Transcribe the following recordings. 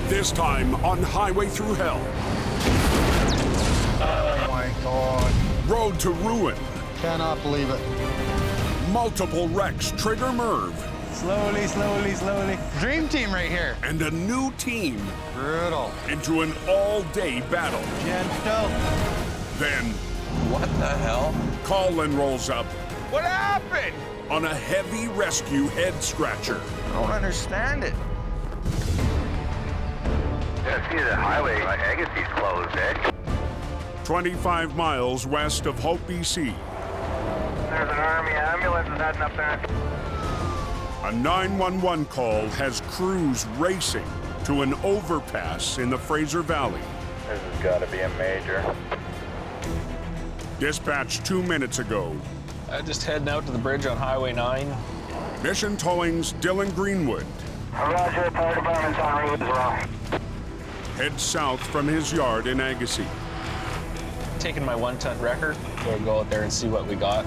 This time on Highway Thru Hell. Oh my God. Road to ruin. Cannot believe it. Multiple wrecks trigger Merv. Slowly, slowly, slowly. Dream team right here. And a new team. Brutal. Into an all-day battle. Gentle. Then, what the hell? Colin rolls up What happened? on a heavy rescue head-scratcher. I don't understand it. Yeah, see the highway, like Agassiz closed, eh? 25 miles west of Hope, BC. There's an Army ambulance heading up there. A 911 call has crews racing to an overpass in the Fraser Valley. This has got to be a major. Dispatched 2 minutes ago. Just heading out to the bridge on Highway 9. Mission Towing's Dylan Greenwood Roger, fire department's on route as well. heads south from his yard in Agassiz. Taking my 1-ton wrecker. We'll go out there and see what we got.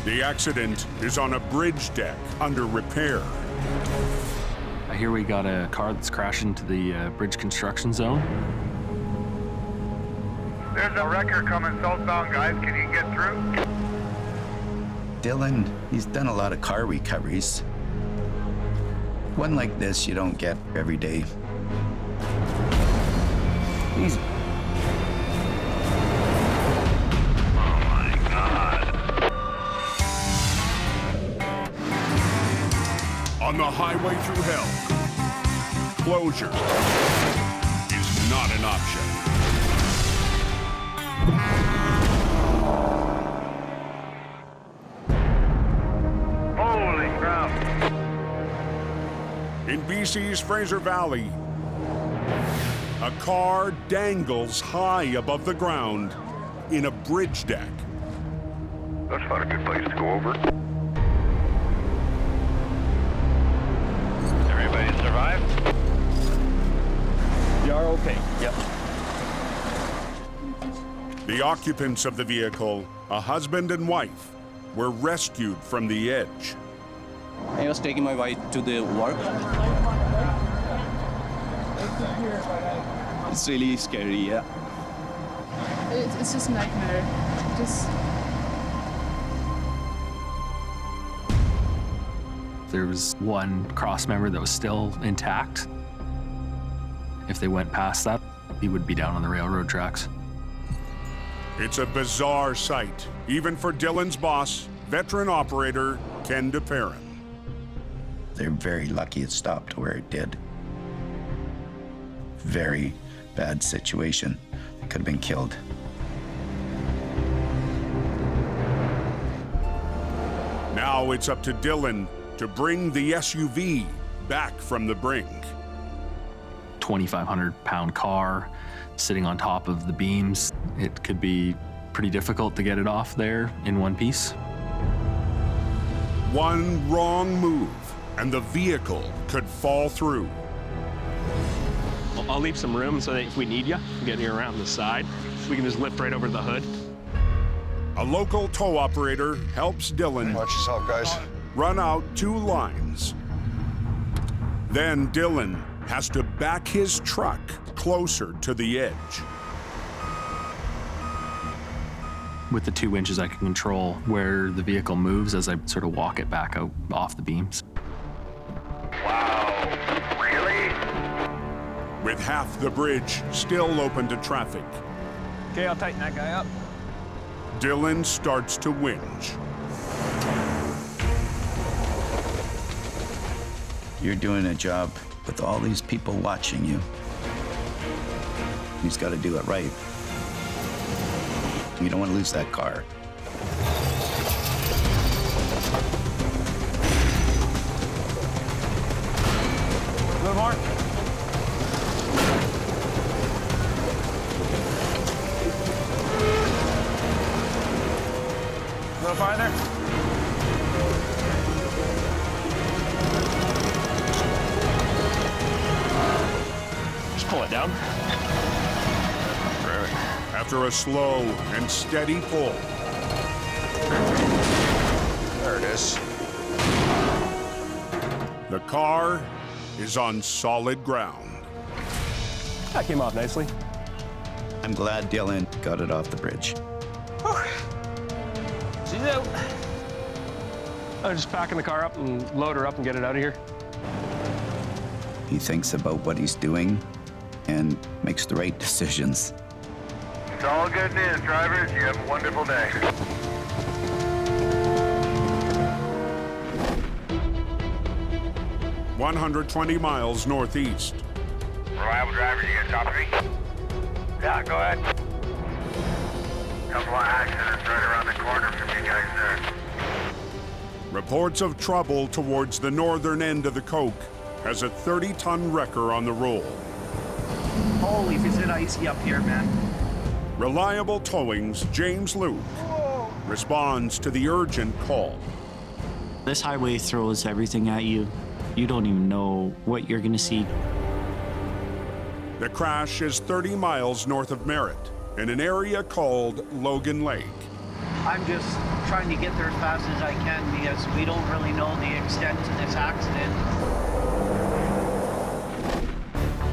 The accident is on a bridge deck under repair. I hear we got a car that's crashed into the bridge construction zone. There's a wrecker coming southbound, guys. Can you get through? Dylan, he's done a lot of car recoveries. One like this you don't get every day. Easy. Oh my God. On the Highway Thru Hell, closure is not an option. Holy crap. In BC's Fraser Valley, a car dangles high above the ground in a bridge deck. That's not a good place to go over. Everybody survive? You are okay. Yep. The occupants of the vehicle, a husband and wife, were rescued from the edge. I was taking my wife to the work. It's really scary, yeah. It's just a nightmare. There was one cross member that was still intact. If they went past that, he would be down on the railroad tracks. It's a bizarre sight, even for Dylan's boss, veteran operator Ken DePerrin. They're very lucky it stopped where it did. Very bad situation. They could have been killed. Now it's up to Dylan to bring the SUV back from the brink. 2,500-pound car sitting on top of the beams. It could be pretty difficult to get it off there in one piece. One wrong move, and the vehicle could fall through. I'll leave some room so that if we need you, get you around the side. We can just lift right over the hood. A local tow operator helps Dylan Watch yourself, guys. run out 2 lines. Then Dylan has to back his truck closer to the edge. With the 2 inches, I can control where the vehicle moves as I sort of walk it back out off the beams. Wow. Really? With half the bridge still open to traffic, Okay, I'll tighten that guy up. Dylan starts to whinge. You're doing a job with all these people watching you. He's got to do it right. You don't want to lose that car. A little more. A little farther. Just pull it down. After a slow and steady pull, There it is. the car is on solid ground. That came off nicely. I'm glad Dylan got it off the bridge. She's out. I'm just packing the car up and load her up and get it out of here. He thinks about what he's doing and makes the right decisions. It's all good news, drivers. You have a wonderful day. "120 miles northeast. Reliable drivers, you gonna talk to me? Yeah, go ahead. Couple of accidents right around the corner from you guys there. Reports of trouble towards the northern end of the Coke has a 30-ton wrecker on the roll. Holy, is it icy up here, man? Reliable Towing's James Luke responds to the urgent call. This highway throws everything at you. You don't even know what you're gonna see. The crash is 30 miles north of Merritt in an area called Logan Lake. I'm just trying to get there as fast as I can because we don't really know the extent to this accident.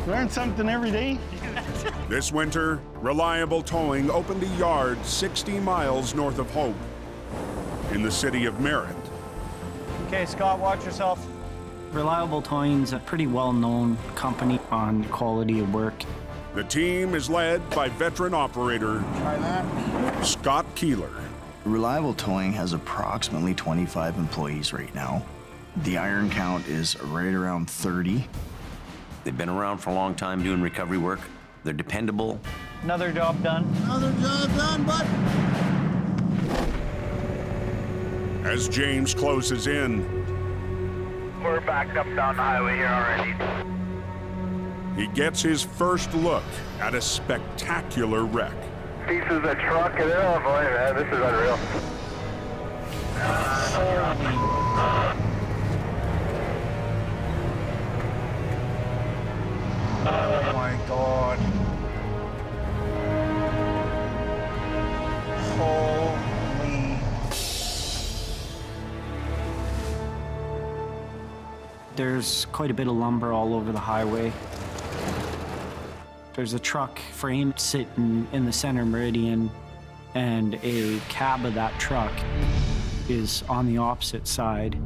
Learn something every day. This winter, Reliable Towing opened a yard 60 miles north of Hope in the city of Merritt. Okay, Scott, watch yourself. Reliable Towing's a pretty well-known company on quality of work. The team is led by veteran operator Scott Keeler. Reliable Towing has approximately 25 employees right now. The iron count is right around 30. They've been around for a long time doing recovery work. They're dependable. Another job done. Another job done, bud. As James closes in, We're backed up down the highway here already. he gets his first look at a spectacular wreck. Pieces of truck and oh boy, man, this is unreal. Oh my God. Holy. There's quite a bit of lumber all over the highway. There's a truck frame sitting in the center meridian, and a cab of that truck is on the opposite side.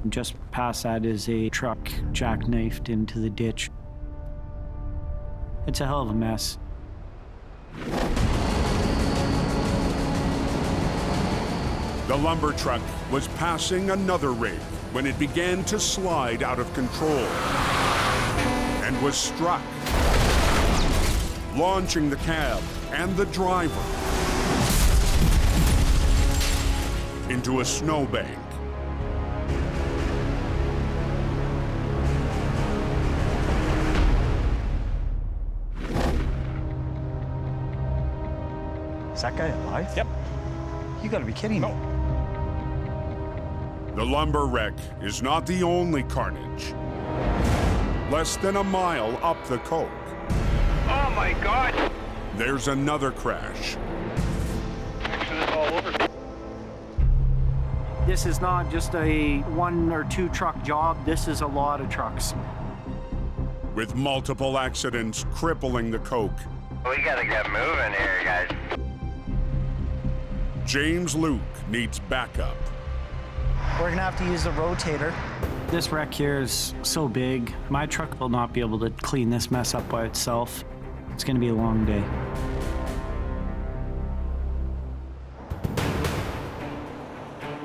Just past that is a truck jackknifed into the ditch. It's a hell of a mess. The lumber truck was passing another rig when it began to slide out of control and was struck, launching the cab and the driver into a snowbank. Is that guy alive? Yep. You gotta be kidding me. The lumber wreck is not the only carnage. Less than a mile up the Coke, Oh my God! there's another crash. Accident all over. This is not just a 1 or 2 truck job. This is a lot of trucks. With multiple accidents crippling the Coke, We gotta get moving here, guys. James Luke needs backup. We're gonna have to use the rotator. This wreck here is so big, my truck will not be able to clean this mess up by itself. It's gonna be a long day.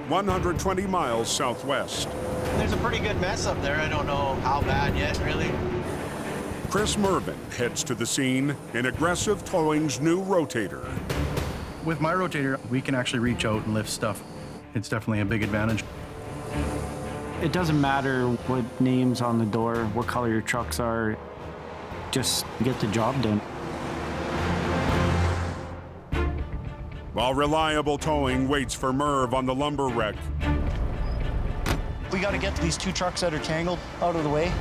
"120 miles southwest. There's a pretty good mess up there. I don't know how bad yet, really. Chris Mervin heads to the scene in Aggressive Towing's new rotator. With my rotator, we can actually reach out and lift stuff. It's definitely a big advantage. It doesn't matter what name's on the door, what color your trucks are, just get the job done. While Reliable Towing waits for Merv on the lumber wreck, We gotta get these 2 trucks that are tangled out of the way.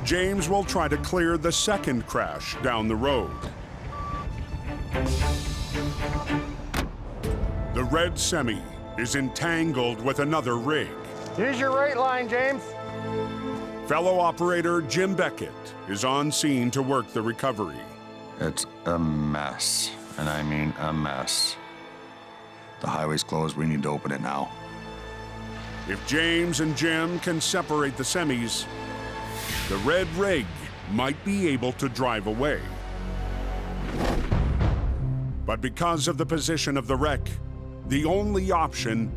James will try to clear the second crash down the road. The red semi is entangled with another rig. Use your right line, James. Fellow operator Jim Beckett is on scene to work the recovery. It's a mess, and I mean a mess. The highway's closed, we need to open it now. If James and Jim can separate the semis, the red rig might be able to drive away. But because of the position of the wreck, the only option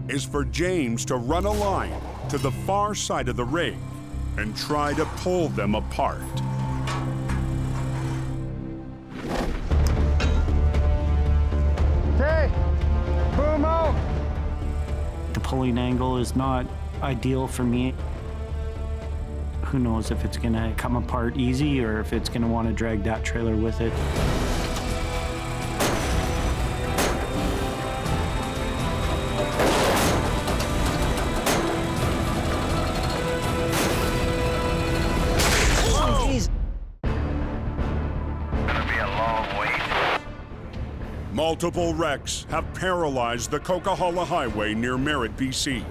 is for James to run a line to the far side of the rig and try to pull them apart. Okay, boom out. The pulling angle is not ideal for me. Who knows if it's gonna come apart easy or if it's gonna want to drag that trailer with it. Multiple wrecks have paralyzed the Coquihalla Highway near Merritt, BC.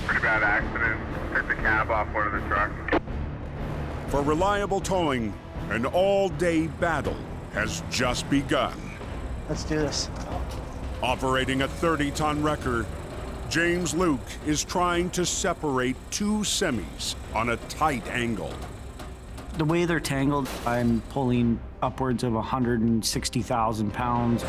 Pretty bad accident. Took the cab off one of the trucks. For reliable towing, an all-day battle has just begun. Let's do this. Operating a 30-ton wrecker, James Luke is trying to separate two semis on a tight angle. The way they're tangled, I'm pulling upwards of 160,000 pounds.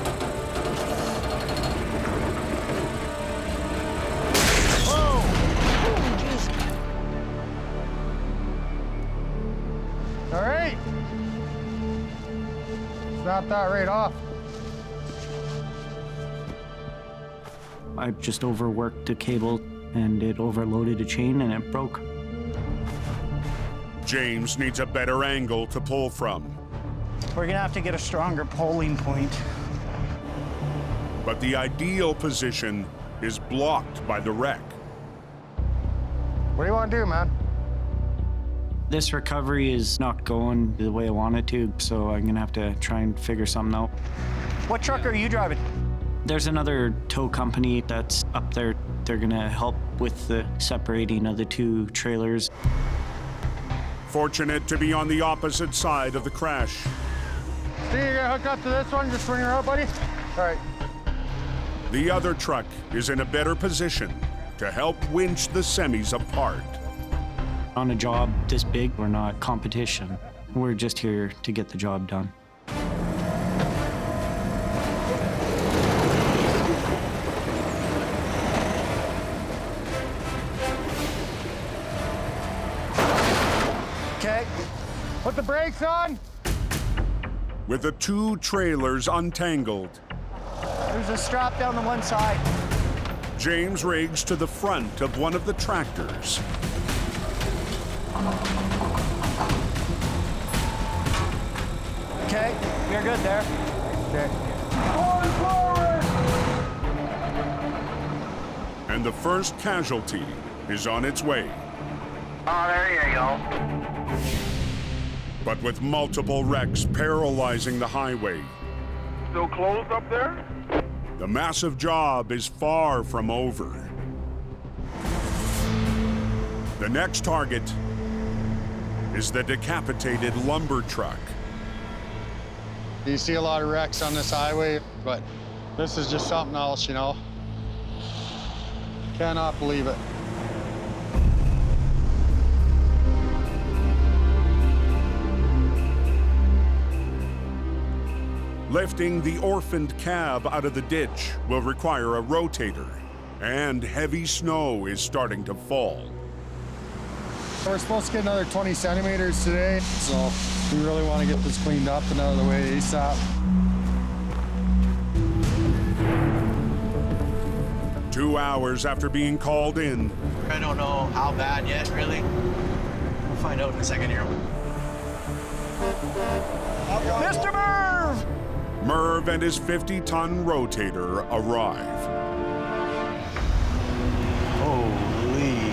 All right. Snap that right off. I just overworked a cable and it overloaded a chain and it broke. James needs a better angle to pull from. We're gonna have to get a stronger pulling point. But the ideal position is blocked by the wreck. What do you want to do, man? This recovery is not going the way I want it to, so I'm gonna have to try and figure something out. What truck are you driving? There's another tow company that's up there. They're gonna help with the separating of the two trailers. Fortunate to be on the opposite side of the crash. See, you're gonna hook up to this one, just swing her out, buddy? All right. The other truck is in a better position to help winch the semis apart. On a job this big, we're not competition. We're just here to get the job done. Okay, put the brakes on. With the two trailers untangled, There's a strap down the one side. James rigs to the front of one of the tractors. Okay, we're good there. Okay. And the first casualty is on its way. Oh, there you go. But with multiple wrecks paralyzing the highway, Still closed up there? the massive job is far from over. The next target is the decapitated lumber truck. You see a lot of wrecks on this highway, but this is just something else, you know? Cannot believe it. Lifting the orphaned cab out of the ditch will require a rotator, and heavy snow is starting to fall. We're supposed to get another 20 centimeters today, so we really want to get this cleaned up and out of the way ASAP. 2 hours after being called in, I don't know how bad yet, really. We'll find out in a second here. Mr. Merv! Merv and his 50-ton rotator arrive. Holy.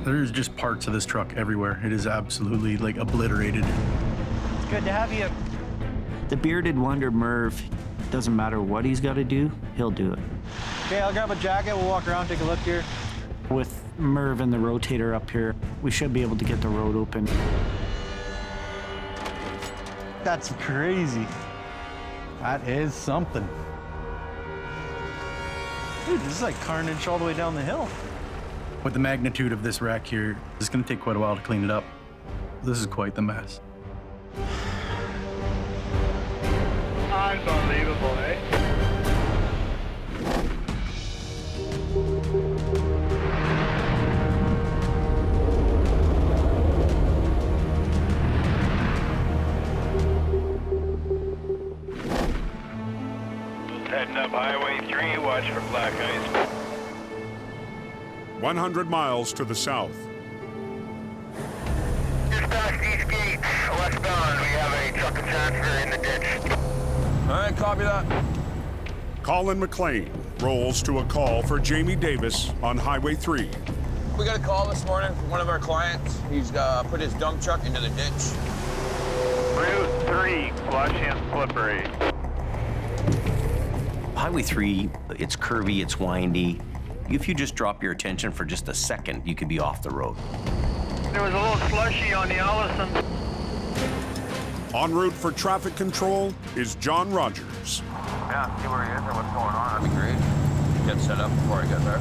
There's just parts of this truck everywhere. It is absolutely obliterated. It's good to have you. The bearded wonder Merv, Doesn't matter what he's got to do, he'll do it. Okay, I'll grab a jacket. We'll walk around, take a look here. With Merv and the rotator up here, we should be able to get the road open. That's crazy. That is something. Dude, this is like carnage all the way down the hill. With the magnitude of this wreck here, it's gonna take quite a while to clean it up. This is quite the mess. Unbelievable, eh? Heading up Highway 3, watch for black ice. 100 miles to the south. Dispatch East Gate, westbound. We have a truck and transfer in the ditch. All right, copy that. Colin McLean rolls to a call for Jamie Davis on Highway 3. We got a call this morning from one of our clients. He's put his dump truck into the ditch. Route 3, flush and slippery. Highway 3, it's curvy, it's windy. If you just drop your attention for just a second, you could be off the road. There was a little slushy on the Allison. En route for traffic control is John Rogers. Yeah, see where he is or what's going on. That'd be great. Get set up before I get there.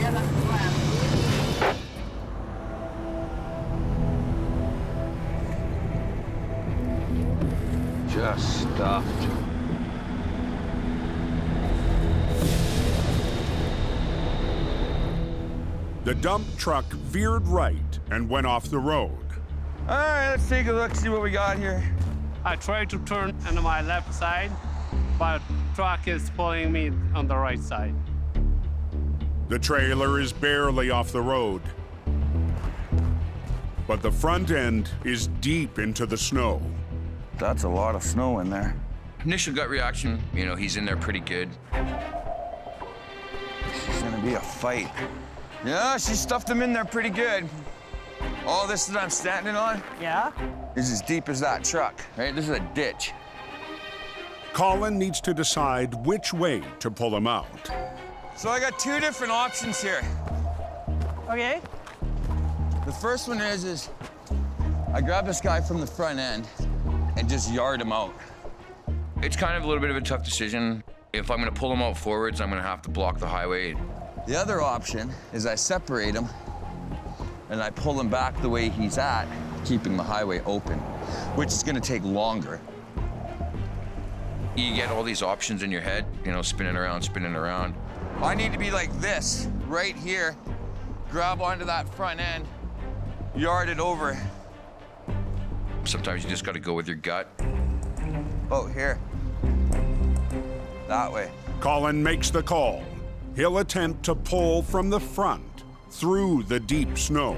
Yeah, that's the plan. Just stuffed. The dump truck veered right and went off the road. All right, let's take a look, see what we got here. I tried to turn on my left side, but truck is pulling me on the right side. The trailer is barely off the road, but the front end is deep into the snow. That's a lot of snow in there. Initial gut reaction, he's in there pretty good. This is gonna be a fight. Yeah, she stuffed him in there pretty good. All this that I'm standing on, is as deep as that truck, right? This is a ditch. Colin needs to decide which way to pull him out. So I got two different options here. Okay. The first one is I grab this guy from the front end and just yard him out. It's kind of a little bit of a tough decision. If I'm gonna pull him out forwards, I'm gonna have to block the highway. The other option is I separate him and I pull him back the way he's at, keeping the highway open, which is gonna take longer. You get all these options in your head, spinning around, spinning around. I need to be like this, right here, grab onto that front end, yard it over. Sometimes you just gotta go with your gut. Oh, here. That way. Colin makes the call. He'll attempt to pull from the front through the deep snow.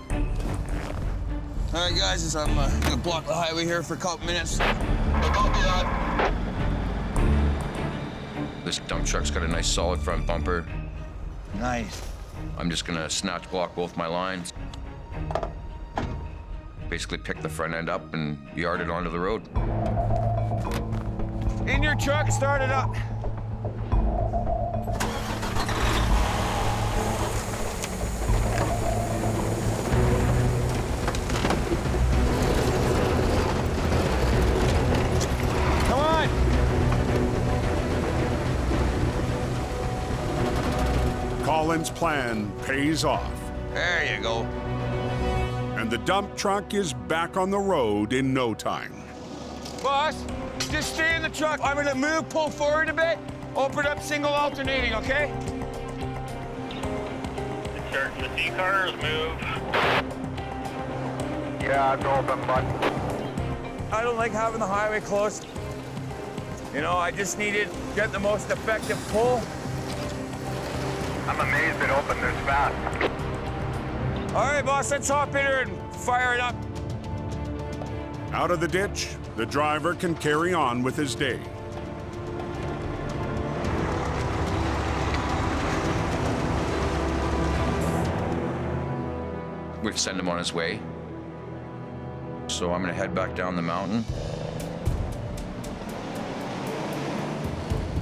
All right, guys, I'm gonna block the highway here for a couple minutes. This dump truck's got a nice solid front bumper. Nice. I'm just gonna snatch block both my lines. Basically pick the front end up and yard it onto the road. In your truck, start it up. Come on. Colin's plan pays off. There you go. And the dump truck is back on the road in no time. Boss, just stay in the truck. I'm gonna move, pull forward a bit, open up single alternating, okay? Search the C cars, move. Yeah, it's open, bud. I don't like having the highway closed. I just needed to get the most effective pull. I'm amazed it opened this fast. All right, boss, let's hop in here and fire it up. Out of the ditch, the driver can carry on with his day. We've sent him on his way. So I'm gonna head back down the mountain.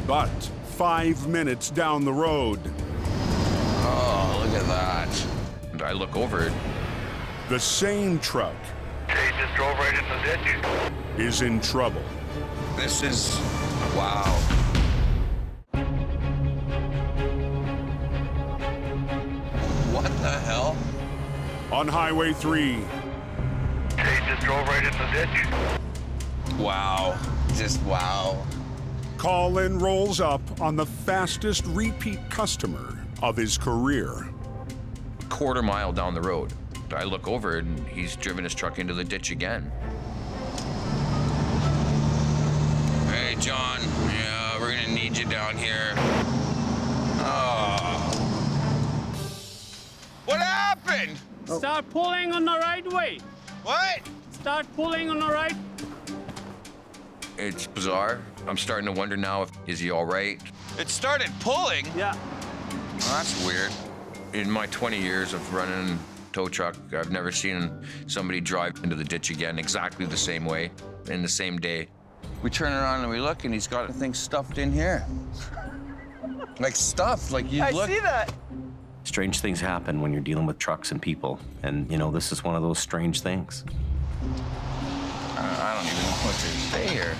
But 5 minutes down the road, Oh, look at that. And I look over it. the same truck They just drove right in the ditch. is in trouble. This is, wow. What the hell? On Highway 3, They just drove right in the ditch. Wow. Just wow. Colin rolls up on the fastest repeat customer of his career. Quarter mile down the road. I look over and he's driven his truck into the ditch again. Hey, John. Yeah, we're gonna need you down here. Oh. What happened? Start pulling on the right way. What? Start pulling on the right. It's bizarre. I'm starting to wonder now is he all right? It started pulling? Yeah. Well, that's weird. In my 20 years of running tow truck, I've never seen somebody drive into the ditch again exactly the same way, in the same day. We turn around and we look and he's got things stuffed in here. Like stuffed, like you look. I see that. Strange things happen when you're dealing with trucks and people. And, you know, this is one of those strange things. I don't even know what to say here.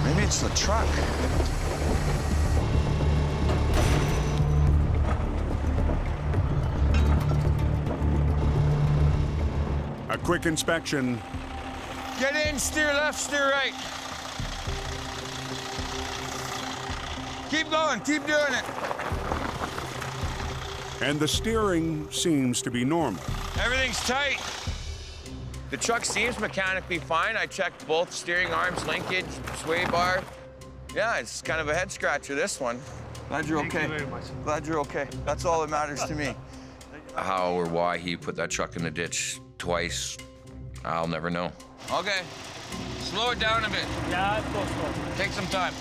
Maybe it's the truck. A quick inspection, Get in, steer left, steer right. Keep going, keep doing it. and the steering seems to be normal. Everything's tight. The truck seems mechanically fine. I checked both steering arms, linkage, sway bar. Yeah, it's kind of a head scratcher, this one. Glad you're okay. Thank you very much. Glad you're okay. That's all that matters to me. How or why he put that truck in the ditch twice, I'll never know. Okay, slow it down a bit. Yeah, go slow. Take some time.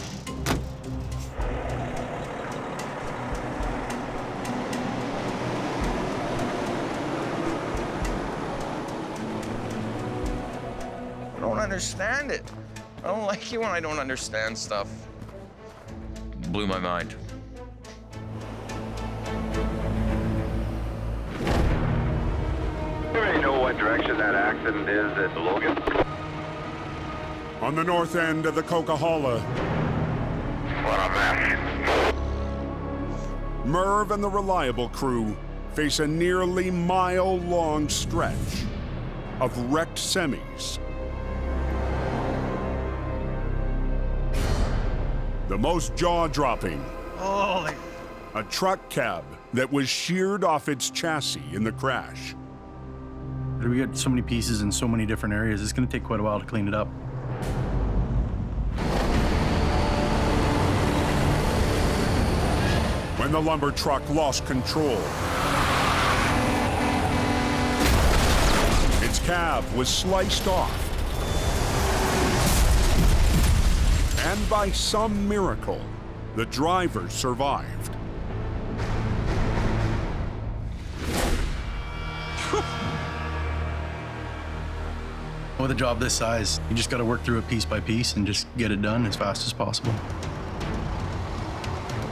I don't understand it. I don't like it when I don't understand stuff. Blew my mind. Do you already know what direction that accident is at Logan? On the north end of the Coca-Cola, What a mess. Merv and the Reliable crew face a nearly mile-long stretch of wrecked semis. The most jaw-dropping, Holy. a truck cab that was sheared off its chassis in the crash. We got so many pieces in so many different areas, it's gonna take quite a while to clean it up. When the lumber truck lost control, its cab was sliced off. And by some miracle, the driver survived. With a job this size, you just gotta work through it piece by piece and just get it done as fast as possible.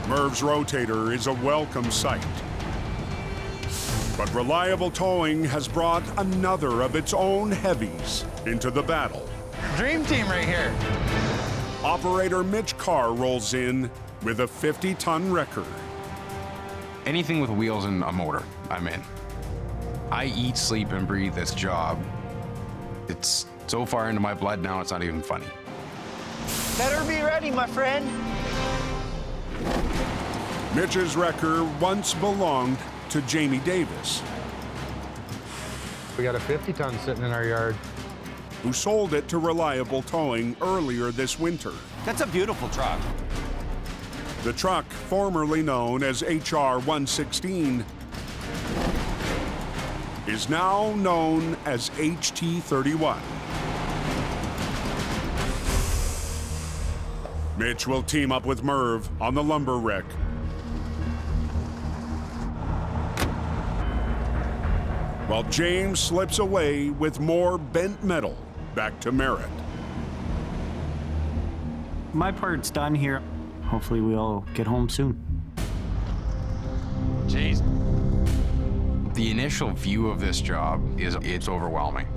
Merv's rotator is a welcome sight. But Reliable Towing has brought another of its own heavies into the battle. Dream team right here. Operator Mitch Carr rolls in with a 50-ton wrecker. Anything with wheels and a motor, I'm in. I eat, sleep, and breathe this job. It's so far into my blood now, it's not even funny. Better be ready, my friend. Mitch's wrecker once belonged to Jamie Davis, We got a 50-ton sitting in our yard. who sold it to Reliable Towing earlier this winter. That's a beautiful truck. The truck, formerly known as HR 116, is now known as HT31. Mitch will team up with Merv on the lumber wreck. while James slips away with more bent metal back to Merritt. My part's done here. Hopefully we'll get home soon. Jeez. The initial view of this job it's overwhelming.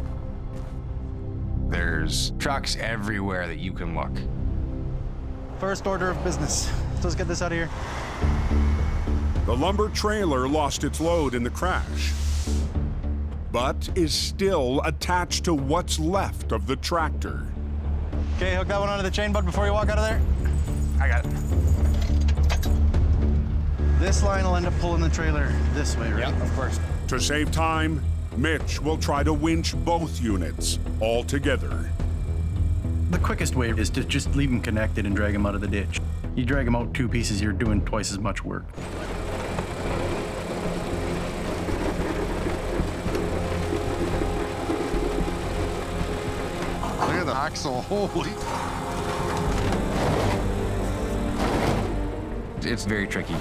There's trucks everywhere that you can look. First order of business. Let's get this out of here. The lumber trailer lost its load in the crash, but is still attached to what's left of the tractor. Okay, hook that one onto the chain, bud, before you walk out of there. I got it. This line will end up pulling the trailer this way, right? Yeah, of course. To save time, Mitch will try to winch both units all together. The quickest way is to just leave them connected and drag them out of the ditch. You drag them out 2 pieces, you're doing twice as much work. Look at the axle, holy. It's very tricky.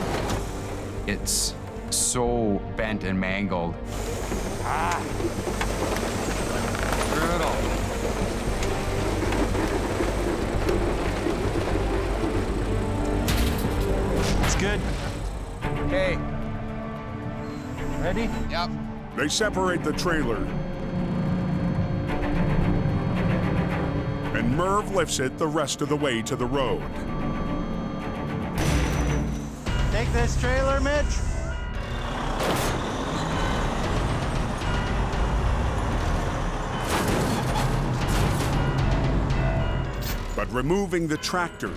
It's so bent and mangled. Ah. Brutal. It's good. Okay. Ready? Yep. They separate the trailer, and Merv lifts it the rest of the way to the road. Take this trailer, Mitch. But removing the tractor,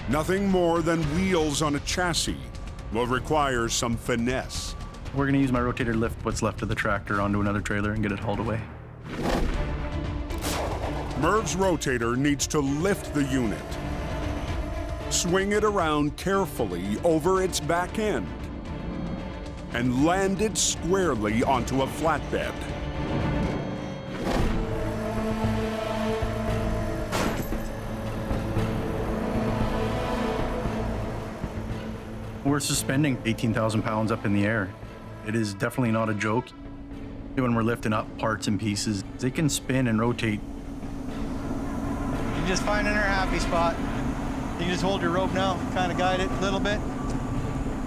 nothing more than wheels on a chassis, will require some finesse. We're gonna use my rotator to lift what's left of the tractor onto another trailer and get it hauled away. Merv's rotator needs to lift the unit, swing it around carefully over its back end, and land it squarely onto a flatbed. We're suspending 18,000 pounds up in the air. It is definitely not a joke. When we're lifting up parts and pieces, they can spin and rotate. You're just finding her happy spot. You can just hold your rope now, kind of guide it a little bit.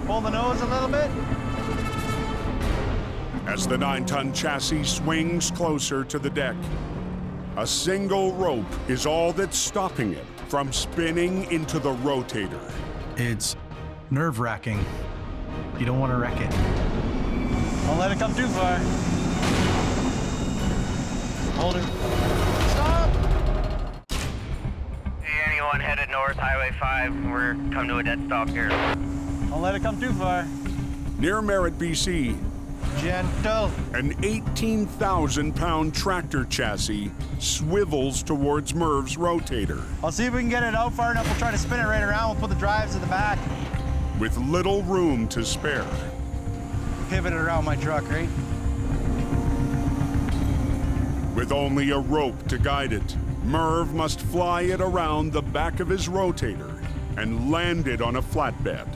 Pull the nose a little bit. As the 9-ton chassis swings closer to the deck, a single rope is all that's stopping it from spinning into the rotator. It's nerve-wracking. You don't want to wreck it. Don't let it come too far. Hold her. Stop! Hey, anyone headed north, Highway 5. We're come to a dead stop here. Don't let it come too far. Near Merritt, BC, gentle. An 18,000-pound tractor chassis swivels towards Merv's rotator. I'll see if we can get it out far enough. We'll try to spin it right around. We'll put the drives in the back. With little room to spare. Pivot it around my truck, right? With only a rope to guide it, Merv must fly it around the back of his rotator and land it on a flatbed.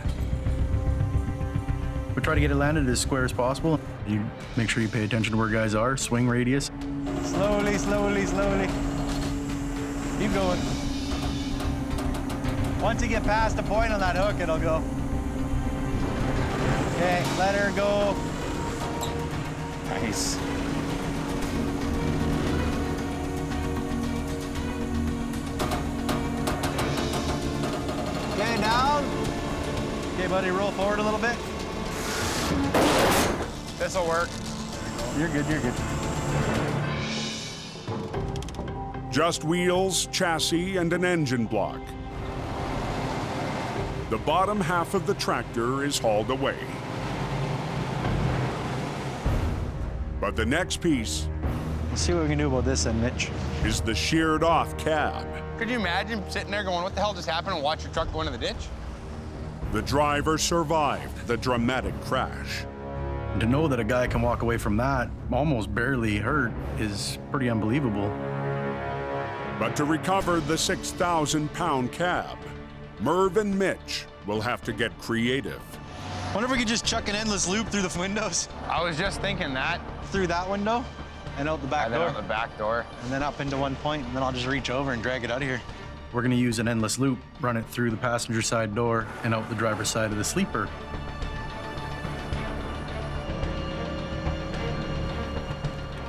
We try to get it landed as square as possible. You make sure you pay attention to where guys are, swing radius. Slowly, slowly, slowly. Keep going. Once you get past the point on that hook, it'll go. Okay, let her go. Nice. Okay, down. Okay, buddy, roll forward a little bit. This'll work. You're good, you're good. Just wheels, chassis, and an engine block. The bottom half of the tractor is hauled away. But the next piece, Let's see what we can do about this then, Mitch. is the sheared off cab. Could you imagine sitting there going, what the hell just happened, and watch your truck go into the ditch? The driver survived the dramatic crash. To know that a guy can walk away from that almost barely hurt is pretty unbelievable. But to recover the 6,000-pound cab, Merv and Mitch will have to get creative. Wonder if we could just chuck an endless loop through the windows. I was just thinking that. Through that window and out the back And door. then out the back door. And then up into one point, and then I'll just reach over and drag it out of here. We're gonna use an endless loop, run it through the passenger side door and out the driver's side of the sleeper.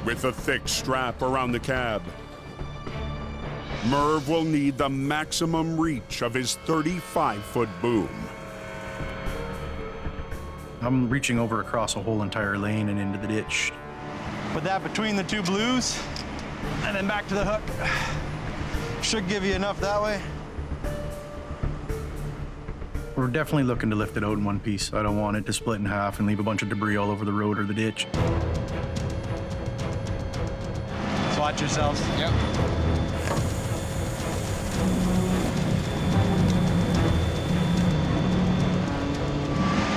With a thick strap around the cab, Merv will need the maximum reach of his 35-foot boom. I'm reaching over across a whole entire lane and into the ditch. Put that between the two blues and then back to the hook. Should give you enough that way. We're definitely looking to lift it out in one piece. I don't want it to split in half and leave a bunch of debris all over the road or the ditch. So watch yourselves. Yep.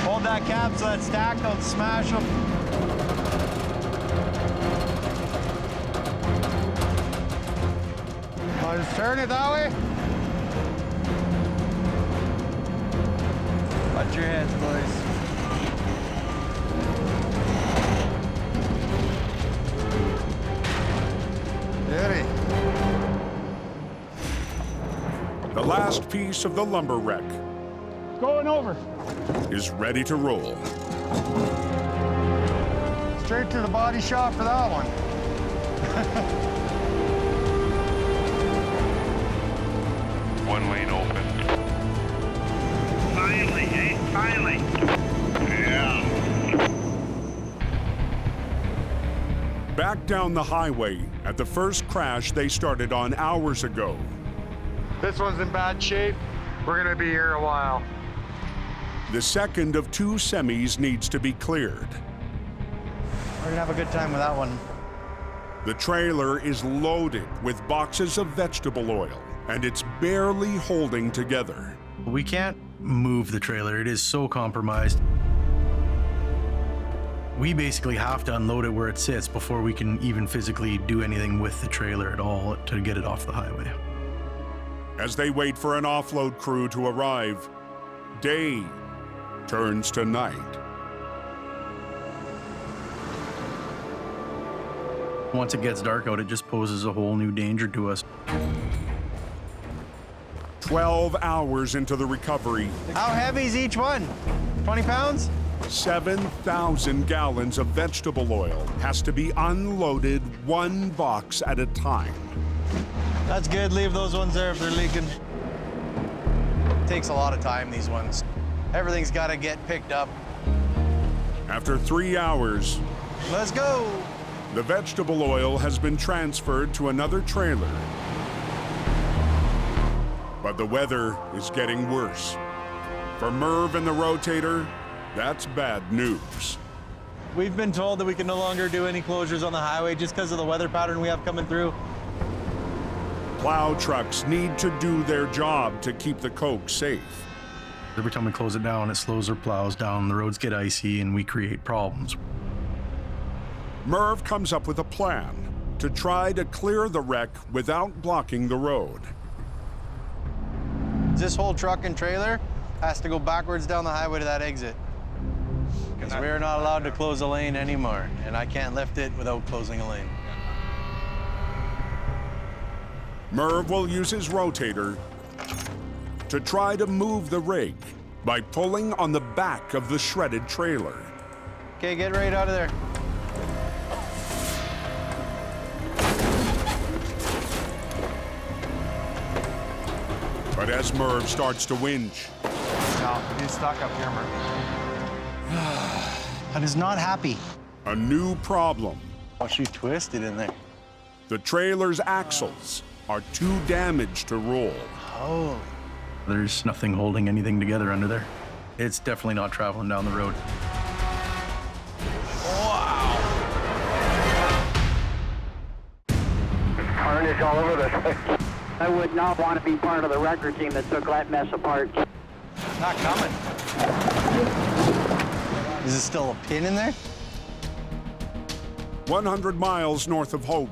Hold that cab so that stack don't smash them. Just turn it that way. Watch your heads, boys. Ready. The last piece of the lumber wreck Going over. is ready to roll. Straight to the body shop for that one. One lane open. Finally, eh? Finally. Yeah. Back down the highway at the first crash they started on hours ago. This one's in bad shape. We're gonna be here a while. The second of two semis needs to be cleared. We're gonna have a good time with that one. The trailer is loaded with boxes of vegetable oil, and it's barely holding together. We can't move the trailer. It is so compromised. We basically have to unload it where it sits before we can even physically do anything with the trailer at all to get it off the highway. As they wait for an offload crew to arrive, day turns to night. Once it gets dark out, it just poses a whole new danger to us. 12 hours into the recovery. How heavy is each one? 20 pounds? 7,000 gallons of vegetable oil has to be unloaded one box at a time. That's good. Leave those ones there if they're leaking. Takes a lot of time, these ones. Everything's got to get picked up. After 3 hours, Let's go. the vegetable oil has been transferred to another trailer. But the weather is getting worse. For Merv and the rotator, that's bad news. We've been told that we can no longer do any closures on the highway just because of the weather pattern we have coming through. Plow trucks need to do their job to keep the coke safe. Every time we close it down, it slows our plows down, the roads get icy, and we create problems. Merv comes up with a plan to try to clear the wreck without blocking the road. This whole truck and trailer has to go backwards down the highway to that exit. Because we're not allowed to close a lane anymore, and I can't lift it without closing a lane. Merv will use his rotator to try to move the rig by pulling on the back of the shredded trailer. Okay, get right out of there. But as Merv starts to winch, No, he's stuck up here, Merv. That is not happy. a new problem. Oh, she's twisted in there. The trailer's axles are too damaged to roll. Oh. There's nothing holding anything together under there. It's definitely not traveling down the road. Carnage all over this place. I would not want to be part of the record team that took that mess apart. Not coming. Is there still a pin in there? 100 miles north of Hope,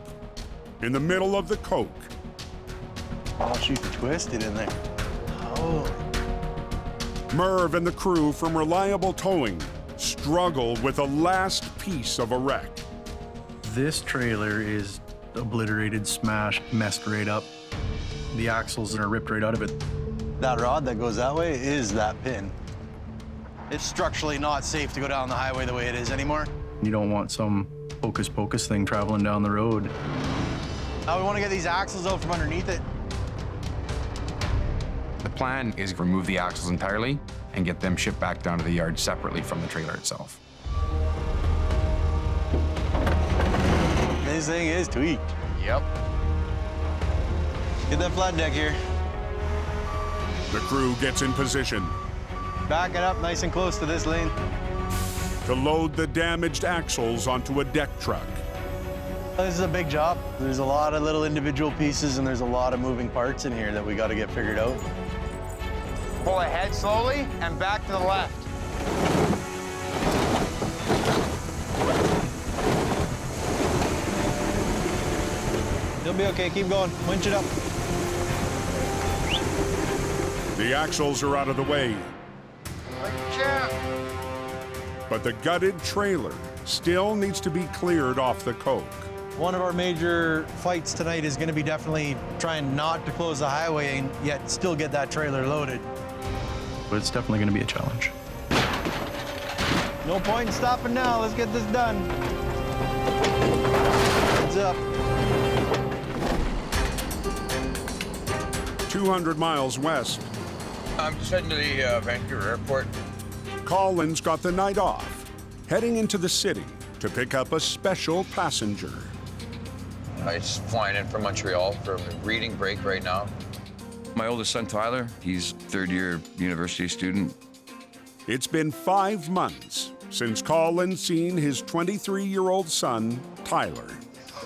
in the middle of the coke, Oh, she's twisted in there. Oh. Merv and the crew from Reliable Towing struggle with the last piece of a wreck. This trailer is obliterated, smashed, messed right up. The axles are ripped right out of it. That rod that goes that way is that pin. It's structurally not safe to go down the highway the way it is anymore. You don't want some hocus pocus thing traveling down the road. Now we want to get these axles out from underneath it. The plan is to remove the axles entirely and get them shipped back down to the yard separately from the trailer itself. This thing is tweaked. Yep. Get that flat deck here. The crew gets in position Back it up nice and close to this lane. to load the damaged axles onto a deck truck. This is a big job. There's a lot of little individual pieces and there's a lot of moving parts in here that we got to get figured out. Pull ahead slowly and back to the left. You'll be okay, keep going, winch it up. The axles are out of the way, but the gutted trailer still needs to be cleared off the coke. One of our major fights tonight is going to be definitely trying not to close the highway and yet still get that trailer loaded. But it's definitely going to be a challenge. No point in stopping now, let's get this done. Heads up. 200 miles west, I'm just heading to the Vancouver airport. Colin's got the night off, heading into the city to pick up a special passenger. I'm just flying in from Montreal from a reading break right now. My oldest son, Tyler, he's third-year university student. It's been 5 months since Colin seen his 23-year-old son, Tyler.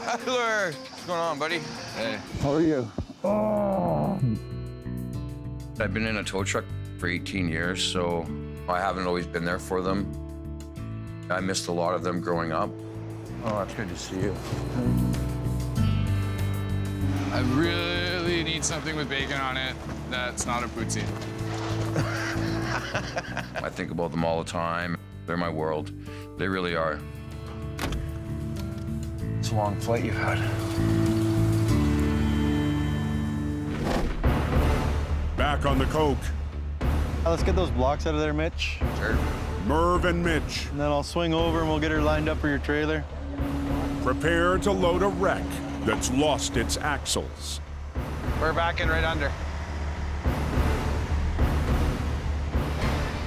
Tyler! What's going on, buddy? Hey. How are you? Oh. I've been in a tow truck for 18 years, so I haven't always been there for them. I missed a lot of them growing up. Oh, it's good to see you. I really need something with bacon on it that's not a poutine. I think about them all the time. They're my world. They really are. It's a long flight you've had. Back on the coke, Let's get those blocks out of there, Mitch. Sure. Merv and Mitch And then I'll swing over and we'll get her lined up for your trailer. prepare to load a wreck that's lost its axles. We're backing right under.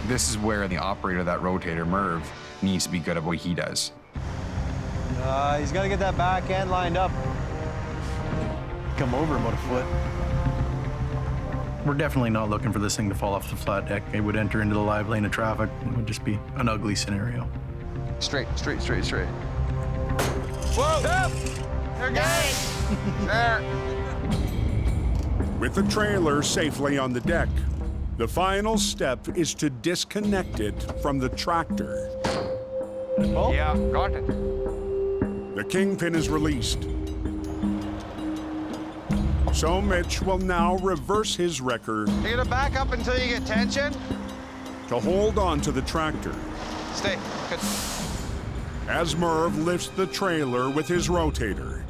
This is where the operator of that rotator, Merv, needs to be good at what he does. He's got to get that back end lined up. Come over about a foot. We're definitely not looking for this thing to fall off the flat deck. It would enter into the live lane of traffic. It would just be an ugly scenario. Straight, straight, straight, straight. Whoa! Stop! They're good! There. With the trailer safely on the deck, the final step is to disconnect it from the tractor. Oh. Yeah, got it. The kingpin is released. So Mitch will now reverse his wrecker You're gonna back up until you get tension. to hold on to the tractor. Stay. Good. As Merv lifts the trailer with his rotator,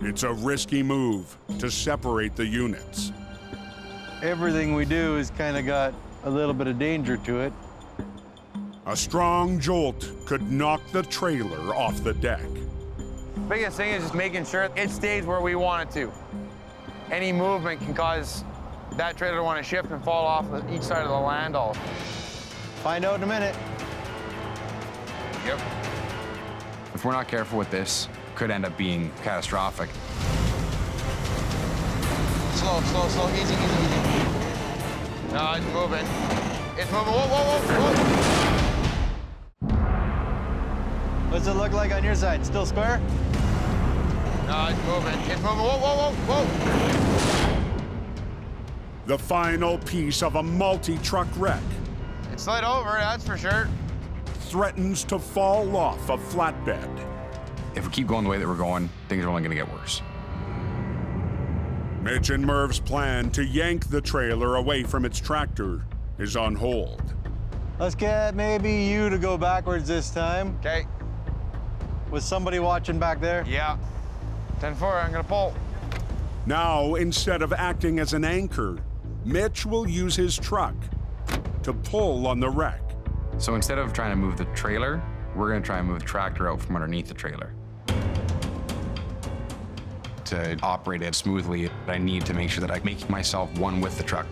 it's a risky move to separate the units. Everything we do has kind of got a little bit of danger to it. A strong jolt could knock the trailer off the deck. Biggest thing is just making sure it stays where we want it to. Any movement can cause that trailer to want to shift and fall off each side of the landau. Find out in a minute. Yep. If we're not careful with this, it could end up being catastrophic. Slow, slow, slow, easy, easy, easy. No, it's moving. It's moving. Whoa, whoa, whoa, whoa. What's it look like on your side? Still square? No, it's moving. It's moving. Whoa, whoa, whoa, whoa. The final piece of a multi-truck wreck It slid over, that's for sure. threatens to fall off a flatbed. If we keep going the way that we're going, things are only going to get worse. Mitch and Merv's plan to yank the trailer away from its tractor is on hold. Let's get maybe you to go backwards this time. Okay. With somebody watching back there? Yeah. 10-4, I'm gonna pull. Now, instead of acting as an anchor, Mitch will use his truck to pull on the wreck. So instead of trying to move the trailer, we're gonna try and move the tractor out from underneath the trailer. To operate it smoothly, I need to make sure that I make myself one with the truck.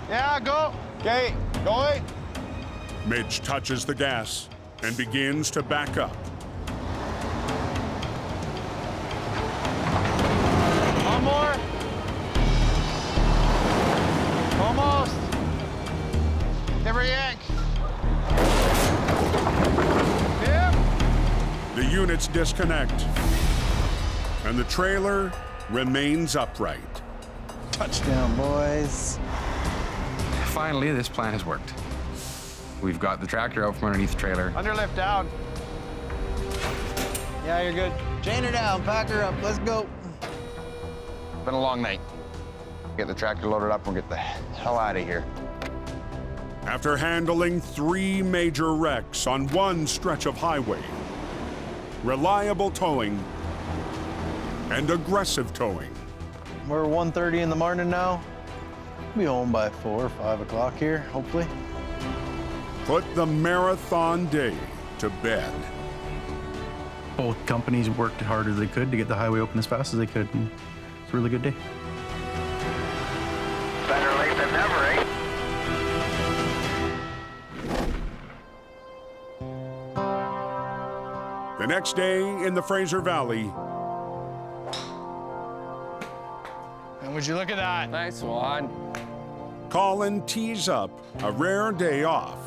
Yeah, go. Okay, going. Mitch touches the gas and begins to back up. One more. Almost. Every yank. Yep. The units disconnect, and the trailer remains upright. Touchdown, boys. Finally, this plan has worked. We've got the tractor out from underneath the trailer. Underlift down. Yeah, you're good. Chain her down, pack her up, let's go. Been a long night. Get the tractor loaded up and we'll get the hell out of here. After handling 3 major wrecks on one stretch of highway, reliable towing and aggressive towing. We're 1:30 in the morning now. We'll be home by 4 or 5 o'clock here, hopefully. Put the marathon day to bed. Both companies worked hard as they could to get the highway open as fast as they could. And it's a really good day. Better late than never, eh? The next day in the Fraser Valley. And would you look at that? Nice one. Colin tees up a rare day off.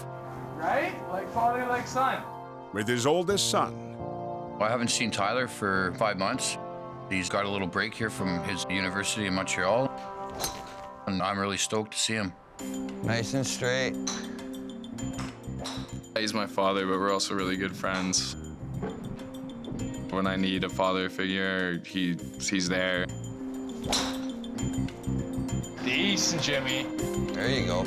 Right? Like father, like son. With his oldest son. I haven't seen Tyler for 5 months. He's got a little break here from his university in Montreal. And I'm really stoked to see him. Nice and straight. He's my father, but we're also really good friends. When I need a father figure, he's there. Decent, Jimmy. There you go.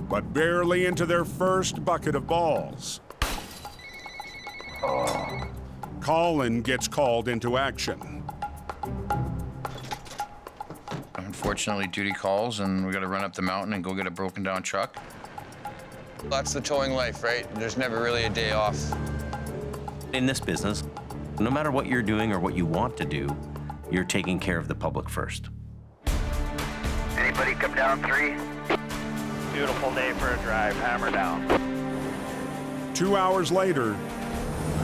But barely into their first bucket of balls. Colin gets called into action. Unfortunately, duty calls and we gotta run up the mountain and go get a broken down truck. That's the towing life, right? There's never really a day off. In this business, no matter what you're doing or what you want to do, you're taking care of the public first. Anybody come down 3? Beautiful day for a drive, hammer down. 2 hours later,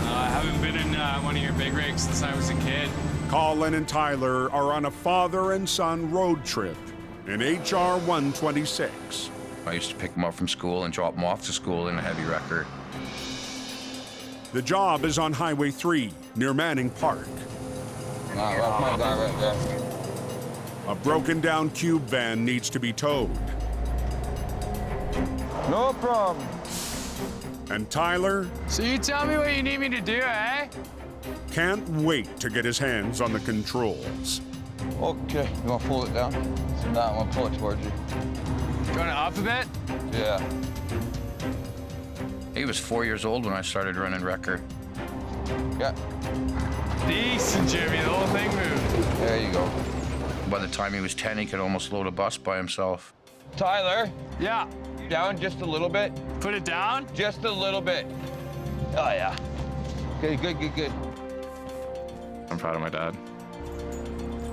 I haven't been in one of your big rigs since I was a kid. Colin and Tyler are on a father and son road trip in HR 126. I used to pick them up from school and drop them off to school in a heavy wrecker. The job is on Highway 3 near Manning Park. That's my guy right there. A broken down cube van needs to be towed. No problem. And Tyler So you tell me what you need me to do, eh? can't wait to get his hands on the controls. Okay, you wanna pull it down? No, I wanna pull it towards you. You want it up a bit? Yeah. He was 4 years old when I started running wrecker. Yeah. Decent, Jimmy. The whole thing moved. There you go. By the time he was 10, he could almost load a bus by himself. Tyler? Yeah. Down just a little bit. Put it down? Just a little bit. Oh, yeah. Okay, good. I'm proud of my dad.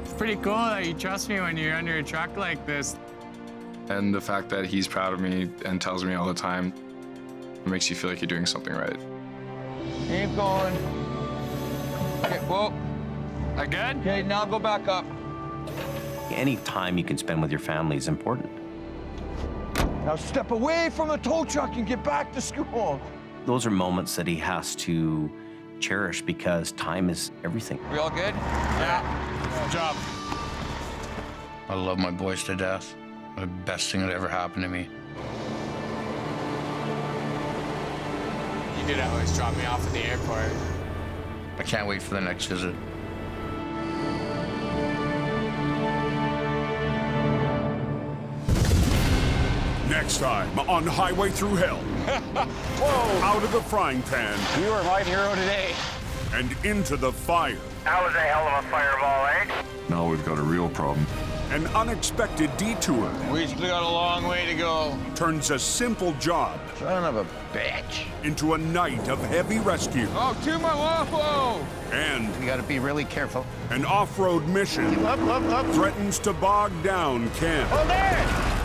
It's pretty cool that you trust me when you're under a truck like this. And the fact that he's proud of me and tells me all the time, it makes you feel like you're doing something right. Keep going. Okay, whoa. That good? Okay, now go back up. Any time you can spend with your family is important. Now step away from the tow truck and get back to school. Those are moments that he has to cherish because time is everything. We all good? Yeah. Good job. I love my boys to death. The best thing that ever happened to me. You could always drop me off at the airport. I can't wait for the next visit. Next time on Highway Thru Hell. Whoa! Out of the frying pan. You are my hero today. And into the fire. That was a hell of a fireball, eh? Now we've got a real problem. An unexpected detour We still got a long way to go. turns a simple job Son of a bitch. into a night of heavy rescue. Oh, to my waffle! And You gotta be really careful. an off-road mission Up. threatens to bog down Ken. Oh, there!